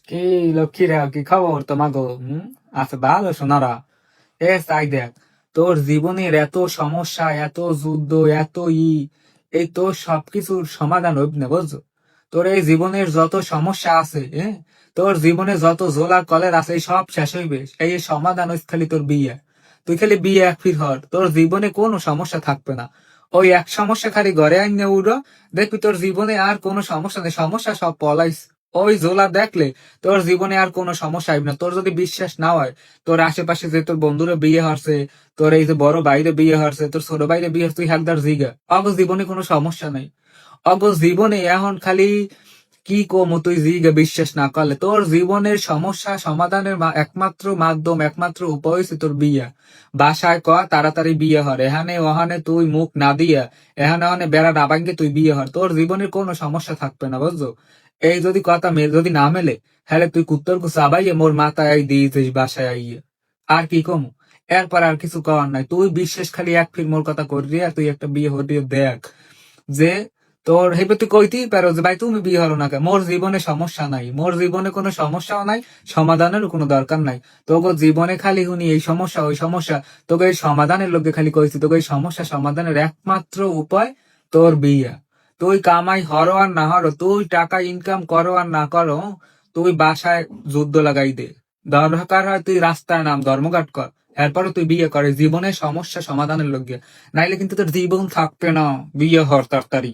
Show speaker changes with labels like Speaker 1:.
Speaker 1: কি লক্ষ্মীরা, কি খবর তোমাগো? আচ্ছা, ভালো সোনারা। তাই দেখ, তোর জীবনের এত সমস্যা, এত যুদ্ধ, এত এই তোর সবকিছুর সমাধান হইব না, বুঝছো? তোর এই জীবনের যত সমস্যা আছে, তোর জীবনে যত জোলা কলের আছে, এই সব শেষ হইবে। এই সমাধান হইছে খালি তোর বিয়ে। তুই খালি বিয়ে এক ফির হর, তোর জীবনে কোনো সমস্যা থাকবে না। ওই এক সমস্যা খালি ঘরে আইনে উড়ো, দেখবি তোর জীবনে আর কোনো সমস্যা নেই, সমস্যা সব পলাইস। ওই জোলা দেখলে তোর জীবনে আর কোনো সমস্যা আইব না। তোর যদি বিশ্বাস না হয়, তোর আশেপাশে যে তোর বন্ধুরা বিয়ে হচ্ছে, তোর এই যে বড় বাইরে বিয়ে হচ্ছে, তোর ছোট বাইরে বিয়ে হচ্ছে, তুই একদার জিগা অগ জীবনে কোনো সমস্যা নাই। অগ জীবনে এখন খালি কি কম, তুই জিগা বিশ্বাস না করলে তোর জীবনের সমস্যা সমাধানের একমাত্র মাধ্যম, একমাত্র উপায় হচ্ছে তোর বিয়া। বাসায় ক তাড়াতাড়ি বিয়ে হর, এখানে ওখানে তুই মুখ না দিয়া, এখানে ওখানে বেড়া না ভাঙ্গে তুই বিয়ে হর, তোর জীবনের কোনো সমস্যা থাকবে না, বুঝছো? এই যদি কথা যদি না মেলে, হ্যালে তুই কুত্তর চাবাইয়ে মোর মাথায় দিয়েছিস বাসায় আইয়ে। আর কি কম, এরপর আর কিছু করার নাই। তুই বিশ্বাস খালি এক ফির মোর কথা করবি, আর তুই একটা বিয়ে হরিয়ে দেখ যে তোর হেবে তুই কইতেই পারো যে ভাই তুমি বিয়ে হলো না কেন, মোর জীবনে সমস্যা নাই, মোর জীবনে কোনো সমস্যাও নাই, সমাধানেরও কোনো দরকার নাই। তোকে জীবনে খালি শুনি এই সমস্যা ওই সমস্যা, তোকে এই সমাধানের লোকে খালি কইছি, তোকে এই সমস্যা সমাধানের একমাত্র উপায় তোর বিয়ে। তুই কামাই হরো আর না হরো, তুই টাকা ইনকাম করো আর না করো, তুই বাসায় যুদ্ধ লাগাই দে, দরকার হয় তুই রাস্তায় নাম ধর্মঘাট কর, এরপরে তুই বিয়ে করে জীবনের সমস্যা সমাধানের লোক, নাইলে কিন্তু তোর জীবন থাকবে না। বিয়ে হর তাড়াতাড়ি।